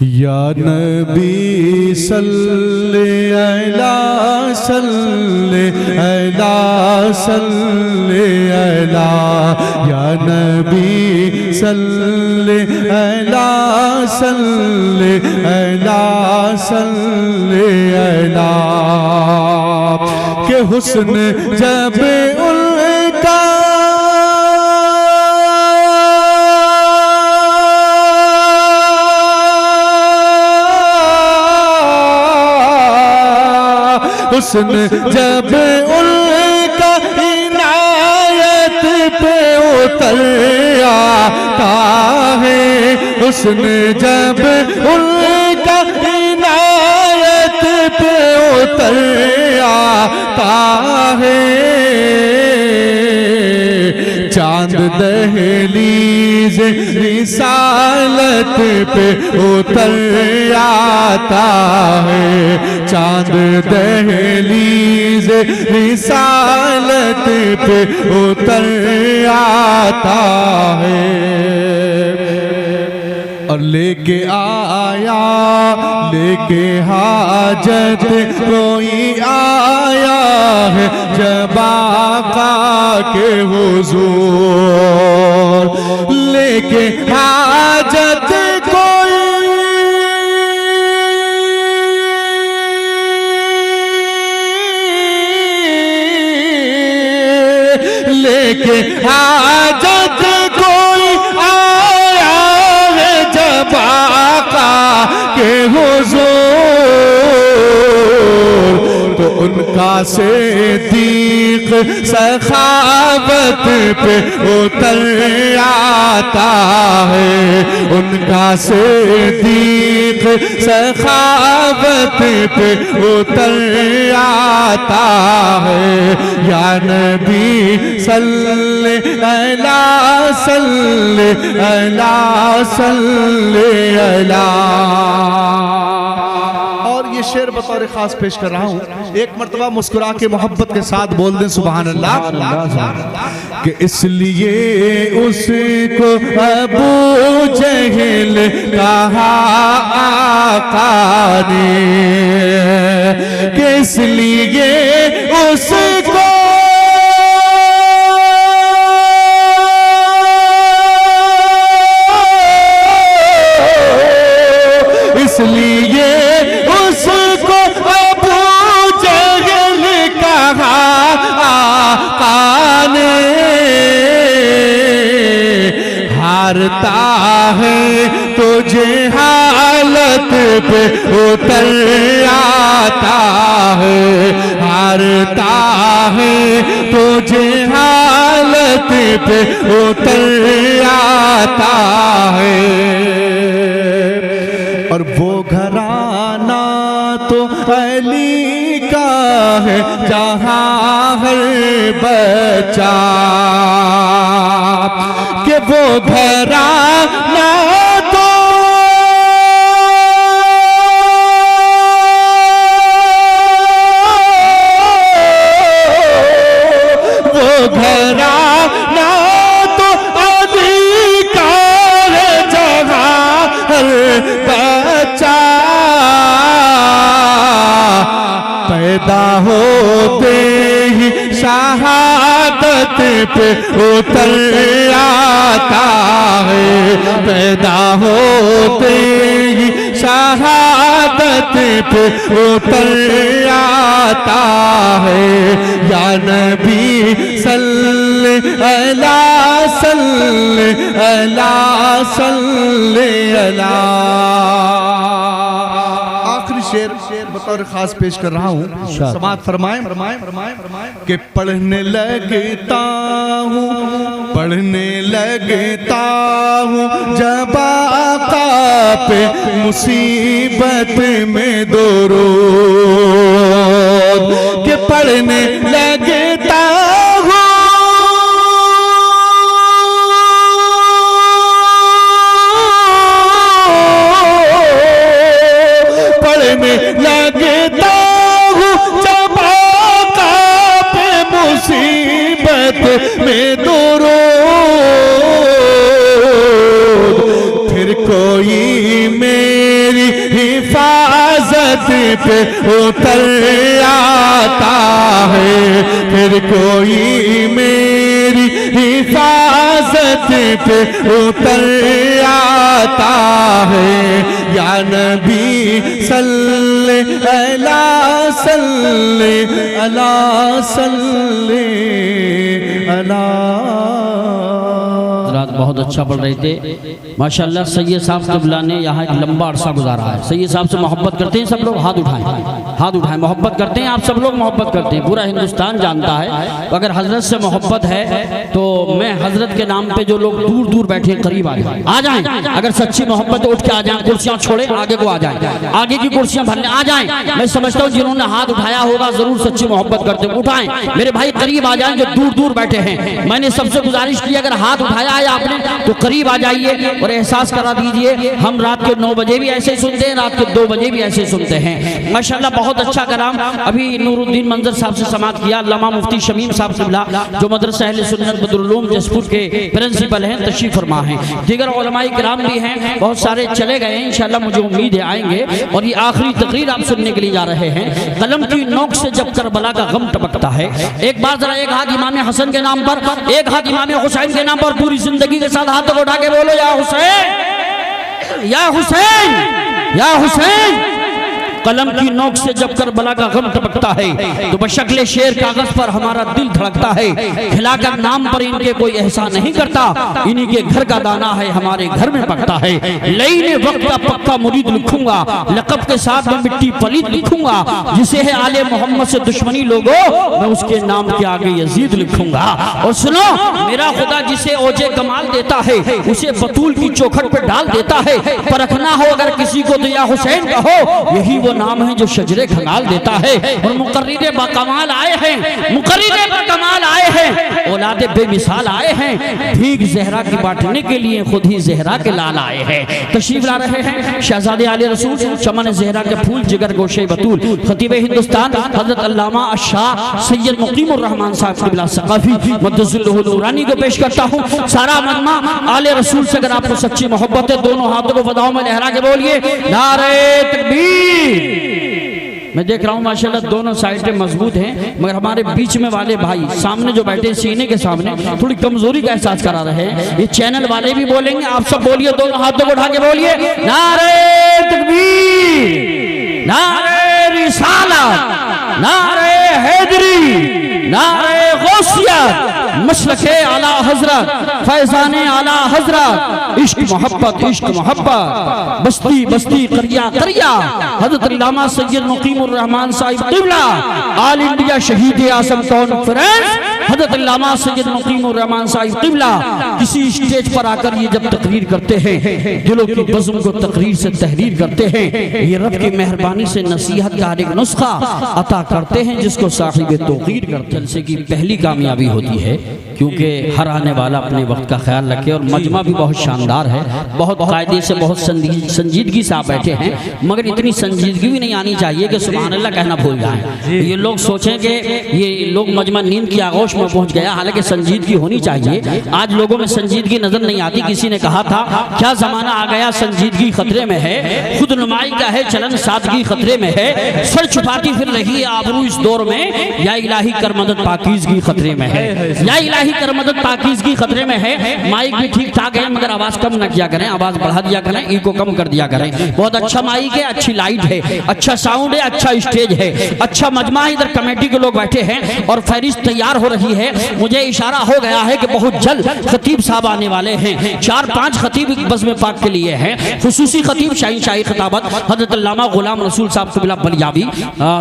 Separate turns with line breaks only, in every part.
या नबी सल्ले अला सल्ले अला सल्ले अला, या नबी सल्ले अला सल्ले अला सल्ले अला। के हुस्न जब उनका हुस्न जब उनका इनायत पे उतर आता है, हुस्न जब उनका इनायत पे उतर आता है। चांद दहलीज रिसालत पे उतर आता है, चांद दहलीज रिसालत पे उतर आता है। और लेके आया लेके हाजत कोई आया है जब आका के हुजूर, लेके हाजत कोई लेके हाजत कोई आया है जब आका के हुजूर, तो उनका सिद्दीक सखावत पे उतर आता है, उनका सिद्दीक सखावत पे उतर आता है। या नबी सल्ले अला सल्ले अला सल्ले अला। और ये शेर बतौर खास पेश कर रहा हूँ, एक मर्तबा मुस्कुरा के मोहब्बत के साथ बोल दें सुभान अल्लाह। कि इसलिए उसको अबू जहल कहा आका ने, कि इसलिए उसको इसलिए उसको अबू जहल कहा आका ने। हारता है तुझे हालत पे उतर आता है, हारता है तुझे हालत पे उतर आता है। और वो घराना तो अली का है जहाँ हर बच्चा, कि वो घराना तो वो घराना तो अली का है जहाँ हर बच्चा पैदा होते ही शहादत पे उतर आता है, पैदा होते ही शहादत पे उतर आता है। या नबी सल्ले अला सल्ले अला सल्ले अला। आखिरी शेर बतौर खास पेश कर रहा हूँ, समात फरमाएं कि पढ़ने लगता हूँ पढ़ने लगता हूँ जब आका पे मुसीबत में दुरूद, कि पढ़ने लगता लगता हूँ जब आका पे मुसीबत में दुरूद, फिर कोई मेरी हिफाजत पे उतर आता है, फिर कोई मेरी हिफाजत पे उतर आता है। या नबी सल्ले अला सल्ले अला सल्ले अला।
बहुत अच्छा पढ़ रहे थे माशाल्लाह। सैयद साहब क़िबला ने यहाँ एक लंबा अरसा गुजारा है। सैयद साहब से मोहब्बत करते हैं सब लोग, हाथ उठाएं, हाथ उठाएं। मोहब्बत करते हैं आप सब लोग, मोहब्बत करते हैं, पूरा हिंदुस्तान जानता है। अगर हजरत से मोहब्बत है तो मैं हजरत के नाम पे जो लोग दूर दूर बैठे करीब आ जाएं। अगर सच्ची मोहब्बत उठ के आ जाए, कुर्सियां छोड़े आगे को आ जाए, आगे की कुर्सियां भरने आ जाए। मैं समझता हूँ जिन्होंने हाथ उठाया होगा जरूर सच्ची मोहब्बत करते, उठाएं। मेरे भाई करीब आ जाएं जो दूर दूर बैठे हैं। मैंने सबसे गुजारिश की अगर हाथ उठाया है आपने तो करीब आ जाइए और एहसास करा दीजिए। हम रात के 9 बजे भी ऐसे सुनते हैं, रात के 2 बजे भी ऐसे सुनते हैं। माशाल्लाह बहुत अच्छा कलाम। अभी नूरुद्दीन मंजर साहब से समाप्त किया। अल्लामा मुफ्ती शमीम साहब क़िबला जो मदरसा अहले सुन्नत बदरुल उलूम जसपुर के प्रिंसिपल हैं, तशरीफ फरमा हैं। दीगर उलमाए किराम भी हैं, बहुत सारे चले गए हैं, इंशाल्लाह मुझे उम्मीद है आएंगे। और ये आखिरी तकरीर आप सुनने के लिए जा रहे हैं। कलम की नोक से जब करबला का गम टपकता है। एक बार जरा एक हाथ इमाम हसन के नाम पर, एक हाथ इमाम हुसैन के नाम पर, पूरी जिंदगी के साथ हाथ उठा के बोलो या हुसैन, या हुसैन, या हुसैन। कलम की नोक से जब करबला का गम टपकता है तो बशक्ले शेर कागज पर हमारा दिल धड़कता है। खिलाकर नाम पर इनके कोई एहसान नहीं करता, इन्हीं के घर का दाना है हमारे घर में पकता है। लईने वक्त का पक्का मुरीद लिखूंगा, लक़ब के साथ में मिट्टी पलीद लिखूंगा। जिसे है आले मोहम्मद से दुश्मनी लोगों, मैं उसके नाम के आगे यजीद लिखूंगा। और सुनो मेरा खुदा जिसे ओजे कमाल देता है उसे बतूल की चौखट पे डाल देता है। परखना हो अगर किसी को तो या हुसैन कहो, यही वो नाम है जो शजरे खंगाल देता है। और मुकर्रिरे बाकमाल आए हैं, मुकर्रिरे बाकमाल आए हैं, औलादे बेमिसाल आए हैं। भीख ज़हरा की बांटने के लिए खुद ही ज़हरा के लाल आए हैं। तशरीफ ला रहे हैं शहजादे आले रसूल, चमन ज़हरा के फूल, जिगर गोशे बतूल, खतीब हिंदुस्तान हज़रत अल्लामा अशाह सैयद मुकीमुर रहमान साहब क़िबला सक़ाफ़ी मद्दसुल्लहु नूरानी को पेश करता हूँ। सारा मजमा आले रसूल से अगर आपको सच्ची मोहब्बत है दोनों हाथों को फदाओं में लहरा के बोलिए नारे तकबीर। मैं देख रहा हूँ माशाल्लाह दोनों साइडें मजबूत हैं, मगर हमारे बीच में वाले भाई सामने जो बैठे सीने के सामने थोड़ी कमजोरी का एहसास करा रहे हैं। ये चैनल वाले भी बोलेंगे, आप सब बोलिए, दोनों हाथों को उठा के बोलिए नारे तकबीर, नारे रिसालत, नारे हैदरी, नारे गौसियत, मसलके आला हजरत, फैजाने आला हजरत, इश्क मोहब्बत, इश्क मोहब्बत, बस्ती बस्ती करिया करिया, हजरत अल्लामा सैयद मुकीमुर रहमान साहिब क़िबला, ऑल इंडिया शहीद आज़म कॉन्फ्रेंस हजरत अल्लामा सैयद मुकीमुर रहमान साहिब क़िबला किसी स्टेज पर आकर ये जब तकरीर करते हैं, दिलों की बज़्म को तकरीर से तहरीर करते हैं। ये रब की मेहरबानी से नसीहत का एक नुस्खा अता करते हैं जिसको साहिब तौक़ीर करते हैं। जलसे की पहली कामयाबी होती है क्योंकि हर आने वाला अपने वक्त का ख्याल रखे। और मजमा भी बहुत शानदार है, बहुत कायदे से, बहुत संजीदगी से आप बैठे हैं, मगर इतनी संजीदगी भी नहीं आनी चाहिए कि सुभान अल्लाह कहना भूल जाएं। ये लोग सोचें कि ये लोग मजमा नींद की आगोश में पहुंच गया, हालांकि संजीदगी होनी चाहिए। आज लोगों में संजीदगी नजर नहीं आती। किसी ने कहा था क्या जमाना आ गया संजीदगी खतरे में है, खुद नुमाई का है चलन सादगी खतरे में है, सर छुपाती फिर रही है आबरू इस दौर में, या इलाही कर मदद पाकीज़गी खतरे में है, या इलाही कर मदद पाकीज़गी खतरे में है। माइक भी ठीक ठाक है मगर आवाज कम न किया करें, आवाज बढ़ा दिया करें, इको कम कर दिया करें। बहुत अच्छा माइक है, अच्छी लाइट है, अच्छा साउंड है, अच्छा स्टेज है, अच्छा मजमा है। इधर कमेटी के लोग बैठे हैं और फहरिस्त तैयार हो रही है। मुझे इशारा हो गया है कि बहुत जल्द खतीब साहब आने वाले हैं। 4-5 खतीब बज़्म पाक के लिए हैं। खुसूसी खतीब शाही खिताबत हज़रत अल्लामा गुलाम रसूल साहब क़िबला बलियावी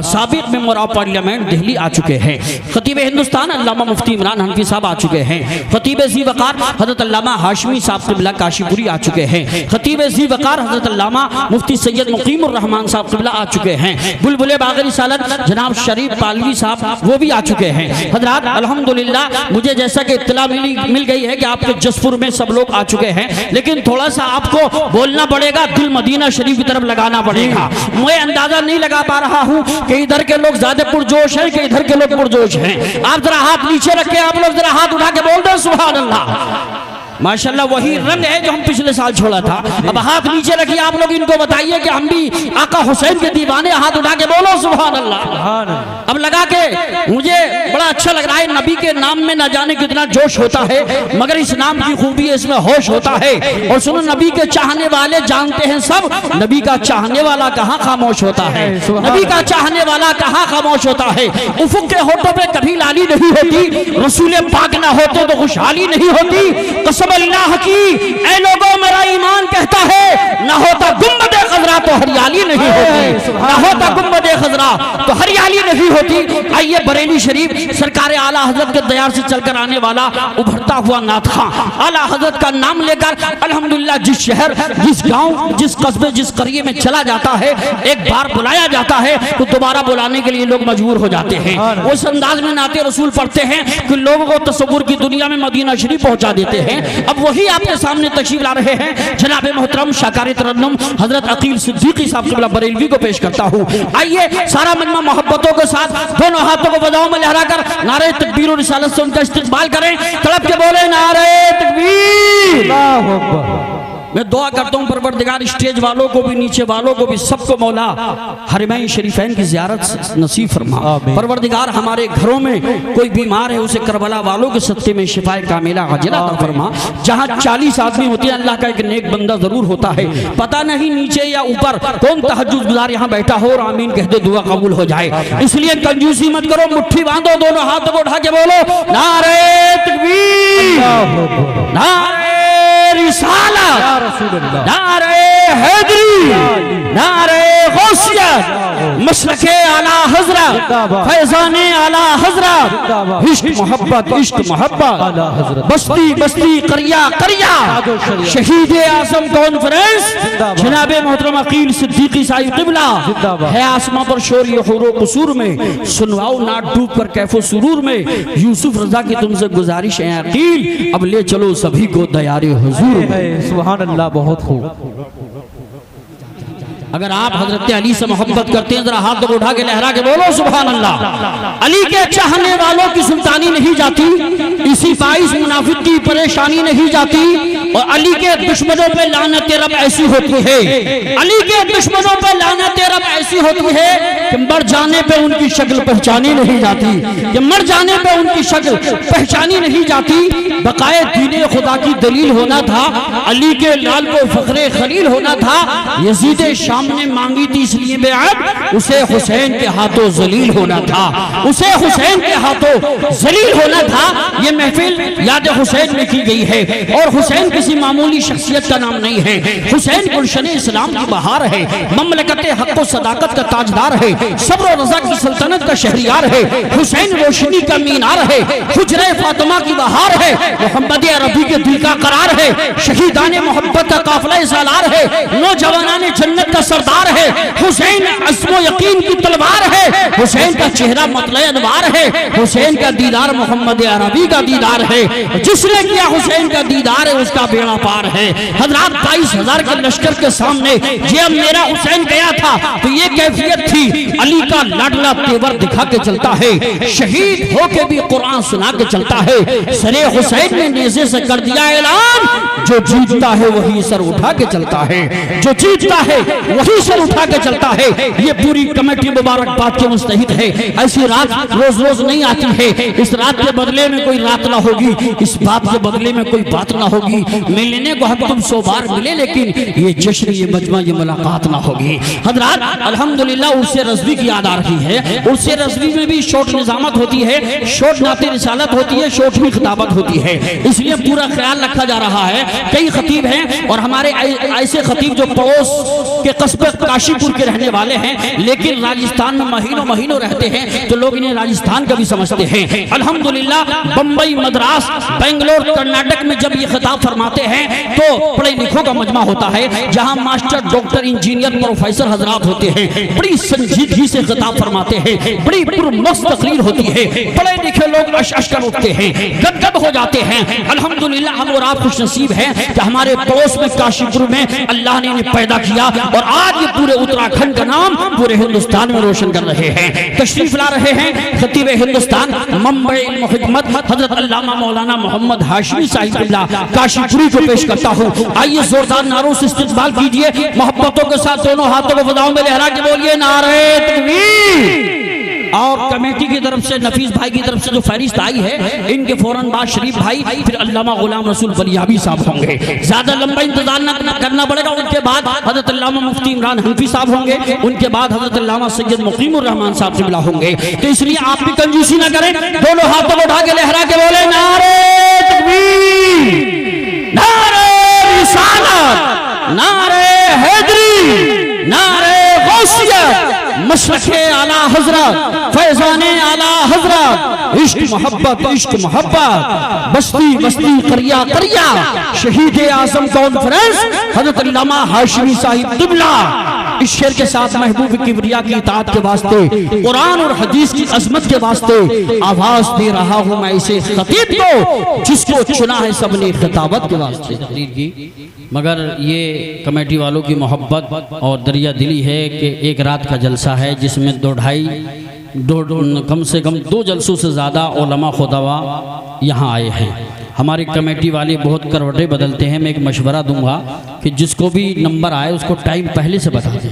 साबिक़ मेंबर ऑफ पार्लियामेंट दिल्ली आ चुके हैं। खतीब हिंदुस्तान अल्लामा मुफ्ती इमरान हनफी साहब आ चुके हैं। खतीब ज़ी वक़ार हज़रत अल्लामा हाशमी साहब क़िबला काशीपुरी आ चुके हैं। खतीब ज़ी वक़ार हज़रत अल्लामा मुफ्ती सैयद मुकीमुर रहमान साहब क़िबला आ चुके हैं। बुलबुले बाग़री सालत जनाब शरीफ पालवी साहब वो भी आ चुके हैं। हज़रात अल्हम्दुलिल्लाह मुझे जैसा कि इत्तला मिल गई है कि आपके जसपुर में सब लोग आ चुके हैं, लेकिन थोड़ा सा आपको बोलना पड़ेगा, दिल मदीना शरीफ की तरफ लगाना पड़ेगा। मैं अंदाजा नहीं लगा पा रहा हूँ कि इधर के लोग ज्यादा पुरजोश हैं कि इधर के लोग पुरजोश हैं। आप जरा हाथ नीचे रखें, आप लोग जरा हाथ उठा के बोल दो सुभान अल्लाह। माशाल्लाह वही रंग है जो हम पिछले साल छोड़ा था। अब हाथ नीचे रखिए आप लोग, इनको बताइए कि हम भी आका हुसैन के दीवाने, हाथ उठा के बोलो सुभान अल्लाह। अब लगा के मुझे बड़ा अच्छा लग रहा है, नबी के नाम में न जाने कितना जोश होता है, मगर इस नाम की खूबी है, इसमें होश होता है। और सुनो, नबी के चाहने वाले जानते हैं सब, नबी का चाहने वाला कहाँ खामोश होता है, नबी का चाहने वाला कहाँ खामोश होता है। उफुक के होठों पे कभी लाली नहीं होती, रसूल पाक ना होते तो खुशहाली नहीं होती। कसम अल्लाह की, ऐ लोगों मेरा ईमान कहता है, ना होता गुम्बद खजरा तो हरियाली नहीं होती, ना होता गुम्बद खजरा तो हरियाली नहीं होती। आइए बरेली शरीफ सरकार आला हजरत के दयार से चलकर आने वाला उभरता हुआ नाथ खां, आला हजरत का नाम लेकर अल्हम्दुलिल्लाह जिस शहर, जिस गांव, जिस कस्बे, जिस करिए में चला जाता है, एक बार बुलाया जाता है तो दोबारा बुलाने के लिए लोग मजबूर हो जाते हैं। उस अंदाज में नाते रसूल पढ़ते हैं कि लोगों को तसव्वुर की दुनिया में मदीना शरीफ पहुंचा देते हैं। अब वही आपके सामने तशरीफ ला रहे हैं जनाब मोहतरम शाकारी तरन्नुम हजरत अकील सिद्दीकी साहब क़िबला बरेलवी को पेश करता हूँ। आइए सारा मजमा मोहब्बतों के साथ दोनों हाथों को बजाओं में लहराकर नारे तकबीर और रिसालत से उनका इस्तिक़बाल करें। तड़प के बोले नारे तकबीर। मैं दुआ करता हूँ परवरदिगार स्टेज वालों को भी, नीचे वालों को भी, सबको मौला हरमैन शरीफैन की ज़ियारत नसीब फरमा। परवरदिगार हमारे घरों में कोई बीमार है उसे करबला वालों के सत्ते में शिफाए कामिला अजला अता फरमा। जहाँ 40 आदमी होते हैं अल्लाह का एक नेक बंदा जरूर होता है, पता नहीं नीचे या ऊपर कौन तहज्जुद गुजार यहाँ बैठा हो और आमीन कह दे दुआ कबूल हो जाए। इसलिए कंजूसी मत करो, मुट्ठी बांधो, दोनों हाथों को उठा के बोलो नारे तकबीर, नारे रिसालत, नारे हैदरी, नारे गौसियत, मसलके आला हजरत, फैजाने आला हजरत, इश्क मोहब्बत, इश्क मोहब्बत, बस्ती बस्ती, करिया करिया, शहीद आजम कॉन्फ्रेंस जनाब मोहतरम अकील सिद्दीकी साहिब क़िबला है आसमां पर शोर ये हुरो कसूर में, सुनवाओ नाट डूब कर कैफो सुरूर में, यूसुफ रजा की तुमसे गुजारिश है अकील, अब ले चलो सभी को दयारे हुजूर में।
सुभान अल्लाह, बहुत खूब।
अगर आप हजरत अली से मोहब्बत करते हैं जरा हाथ उठा के लहरा के बोलो सुभान अल्लाह। अली के चाहने वालों की सुल्तानी नहीं जाती, इसी बाइस मुनाफिक की परेशानी नहीं जाती, और अली के दुश्मनों पे लानत रब ऐसी होती है, अली के दुश्मनों पे लानत रब ऐसी होती है कि मर जाने पे उनकी शक्ल पहचानी नहीं जाती, कि मर जाने पे उनकी शक्ल पहचानी नहीं जाती। बकाए दीने खुदा की दलील होना था, अली के लाल को फखरे खलील होना था। यजीद ने मांगी थी इसलिए बेअत, उसे हुसैन के हाथों जलील होना था, उसे हुसैन के हाथों जलील होना था। ये महफिल याद हुसैन में की गई है, और हुसैन किसी मामूली शख्सियत का नाम नहीं है। हुसैन गुलशन इस्लाम की बहार है, ममलकत हक व सदाकत का ताजदार है, सब्र और रज़ा की सल्तनत का शहरियार है। हुसैन रोशनी का मीनार है, हुजरे फातिमा की बहार है, मोहम्मद अरबी के दिल का करार है, शहीदाने मोहब्बत का काफिला सालार है, नौजवानाने जन्नत का सरदार है। हुसैन अज़्म यकीन की तलवार है, हुसैन का चेहरा मतले अनवार है, हुसैन का दीदार मोहम्मद अरबी का दीदार है, जिसने किया हुसैन का दीदार है उसका बेड़ा पार है। हजरात 22,000 के लश्कर के सामने जब मेरा हुसैन गया था तो ये कैफियत थी, अली का लाडला तेवर दिखा के चलता है, शहीद होके भी कुरान सुना के चलता है। सरे हुसैन ने नेज़े से कर दिया ऐलान, जो जीतता है वही सर उठा के चलता है, जो जीतता है वही सर उठा के चलता है। ये पूरी कमेटी मुबारकबाद के मुस्तहिक है। ऐसी रात रोज रोज नहीं आती है, इस रात के बदले में कोई रात ना होगी, इस बात के बदले में कोई बात ना होगी। मिलने को हम तुम 100 बार मिले, लेकिन ये जश्न, ये मजमा, ये मुलाकात ना होगी। हजरात अल्हम्दुलिल्लाह उर्से रज़वी की याद आ रही है। उर्से रज़वी में भी शोट निजामत होती है, शोट नाते रिसालत होती है, शोट में खिताबत होती है, इसलिए पूरा ख्याल रखा जा रहा है। कई खतीब हैं और हमारे ऐसे खतीब जो पड़ोस के कस्बे काशीपुर के रहने वाले हैं, लेकिन राजस्थान में महीनों महीनों रहते हैं, तो लोग इन्हें राजस्थान का भी समझते हैं। अल्हम्दुलिल्लाह बम्बई, मद्रास, बेंगलोर, कर्नाटक में जब ये खिताब फरमाते हैं तो पढ़े लिखों का मजमा होता है, जहां मास्टर, डॉक्टर, इंजीनियर, प्रोफेसर हजरात होते हैं, बड़ी संजीदगी से खिताब फरमाते हैं, बड़ी पुरमस्त तकरीर होती है, पढ़े लिखे लोग अश कर उठते हैं, गदगद हो जाते हैं। अल्हम्दुलिल्लाह हम और आप खुशनसीब हैं कि हमारे पड़ोस में काशीपुर में अल्लाह ने इन्हें पैदा किया, और आज ये पूरे उत्तराखंड का नाम पूरे हिंदुस्तान में रोशन कर रहे हैं। तशरीफ ला रहे हैं खतीब हिंदुस्तान मंबई हिकमत हजरत अल्लामा मौलाना मोहम्मद हाशमी साहिब काशीपुरी को पेश करता हूँ। आइए जोरदार नारों से इस्तकबाल कीजिए, मोहब्बतों के साथ दोनों हाथों को फजाओं में लहरा के बोलिए नारे तकबीर। और कमेटी की तरफ से नफीस भाई की तरफ से जो फहरिस्त आई है, इनके फौरन बाद शरीफ भाई, फिर अल्लामा गुलाम रसूल बलियाबी साहब होंगे। ज्यादा लंबा इंतजार न करना पड़ेगा। उनके बाद हजरत अल्लामा मुफ्ती इमरान हनफी साहब होंगे। उनके बाद हजरत अल्लामा सैयद मुकीमुर रहमान साहब किबला होंगे। तो इसलिए आप भी कंजूसी न करें, दोनों हाथों को उठा के लहरा के बोले नारे तकबीर, नारे रिसालत, नारे हैदरी, नारे गौसियत, मशरक़े आला हजरत, फैज़ाने आला हजरत, इश्क मोहब्बत, बस्ती बस्ती करिया करिया, शहीद आज़म कॉन्फ्रेंस हजरत अल्लामा हाशमी साहिब किबला। इस शेर के साथ महबूब किबरिया की इताअत के वास्ते, कुरान और हदीस की अजमत के वास्ते आवाज दे रहा हूँ मैं इसे खतीब को, जिसको चुना है सबने खिताबत के वास्ते तकरीर की। मगर ये कमेटी वालों की मोहब्बत और दरिया दिली है कि एक रात का जलसा है जिसमें कम से कम 2 जलसों से ज़्यादा उलमा खुदावा यहाँ आए हैं। हमारी कमेटी वाले बहुत करवटें बदलते हैं। मैं एक मशवरा दूंगा कि जिसको भी नंबर आए उसको टाइम पहले से बता दें,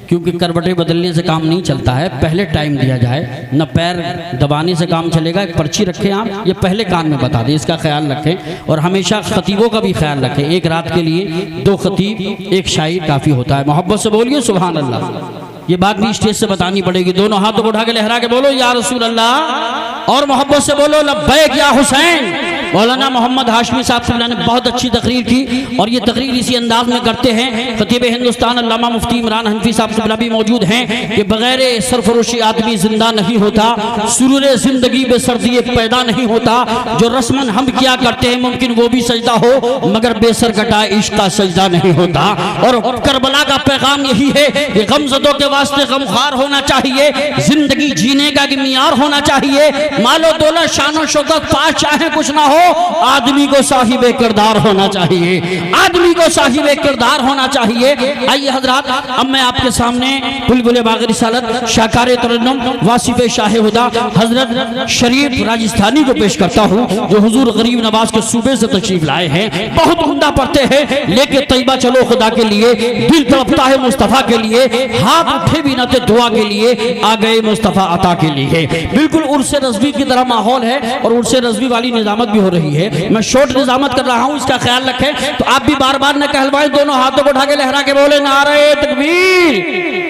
क्योंकि करवटें बदलने से काम नहीं चलता है। पहले टाइम दिया जाए, न पैर दबाने से काम चलेगा। एक पर्ची रखें आप, ये पहले कान में बता दें, इसका ख्याल रखें। और हमेशा खतीबों का भी ख्याल रखें। एक रात के लिए 2 खतीब 1 शायर काफ़ी होता है। मोहब्बत से बोलिए सुभान अल्लाह। ये बात भी स्टेज से बतानी पड़ेगी। दोनों हाथों को उठा के लहरा के बोलो या रसूल अल्लाह, और मोहब्बत से बोलो लब्बैक या हुसैन। मौलाना मोहम्मद हाशमी साहब ने बहुत अच्छी तकरीर की और ये तकरीर इसी अंदाज में करते हैं। खतीब हिंदुस्तान अल्लामा मुफ्ती इमरान हनफी साहब भी मौजूद हैं कि बगैर सरफरोशी आदमी जिंदा नहीं होता, सुरूर जिंदगी बेसर्दी एक पैदा नहीं होता। जो रस्मन हम किया करते हैं मुमकिन वो भी सजदा हो, मगर बेसर कटा इश्क का सजदा नहीं होता। और करबला का पैगाम यही है कि गमज़दों के वास्ते गमखार होना चाहिए, जिंदगी जीने का मियार होना चाहिए। मालो दौलत शान और शौकत पास चाहे कुछ ना हो, आदमी को साहिबे किरदार होना चाहिए, आदमी को साहिबे किरदार होना चाहिए। आइए हजरात, अब मैं आपके सामने बुलबुल बाग़ रिसालत शाकार तरन्नुम वासिफ शाह हुदा हजरत शरीफ राजस्थानी को पेश करता हूँ, जो हुजूर गरीब नवाज के सूबे से तशरीफ लाए हैं। बहुत उम्दा पढ़ते हैं, लेके तैयबा चलो खुदा के लिए, दिल तड़पता है मुस्तफ़ा के लिए, हाथ उठे भी न थे दुआ के लिए, आ गए मुस्तफ़ा अता के लिए। बिल्कुल उर्से रज़वी की तरह माहौल है और उर्से रज़वी वाली निजामत भी हो रही है। मैं शॉर्ट निजामत कर रहा हूँ, इसका ख्याल रखें। तो आप भी बार बार न कहलवाएं, दोनों हाथों को उठा के लहरा के बोले नारे तकबीर।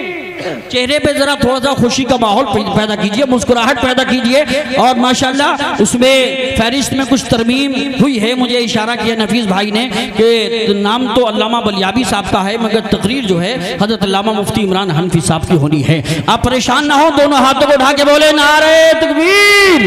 चेहरे पे जरा थोड़ा सा खुशी का माहौल पैदा कीजिए, मुस्कुराहट पैदा कीजिए। और माशाल्लाह उसमें फहरिस्त में कुछ तरमीम हुई है। मुझे इशारा किया नफीस भाई ने कि नाम तो अल्लामा बलियाबी साहब का है, मगर तकरीर जो है हजरत अल्लामा मुफ्ती इमरान हनफी साहब की होनी है। आप परेशान ना हो, दोनों हाथों को उठा के बोले नारे तकबीर,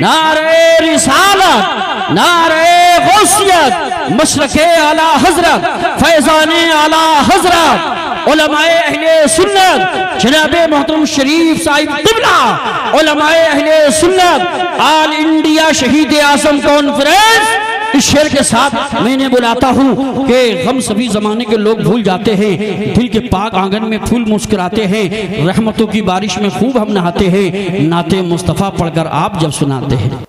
नारे रिसालत, नारे गौसियत, मशरक़े आला हजरत, फैज़ाने आला हजरत, उलमाए अहले सुन्नत जनाबे मोहतरम शरीफ साहिब किबला, उलमाए अहले सुन्नत ऑल इंडिया शहीद आज़म कॉन्फ्रेंस। इस शेर के साथ मैंने बुलाता हूँ कि हम सभी जमाने के लोग भूल जाते हैं, दिल के पाक आंगन में फूल मुस्कुराते हैं, रहमतों की बारिश में खूब हम नहाते हैं, नाते मुस्तफ़ा पढ़कर आप जब सुनाते हैं।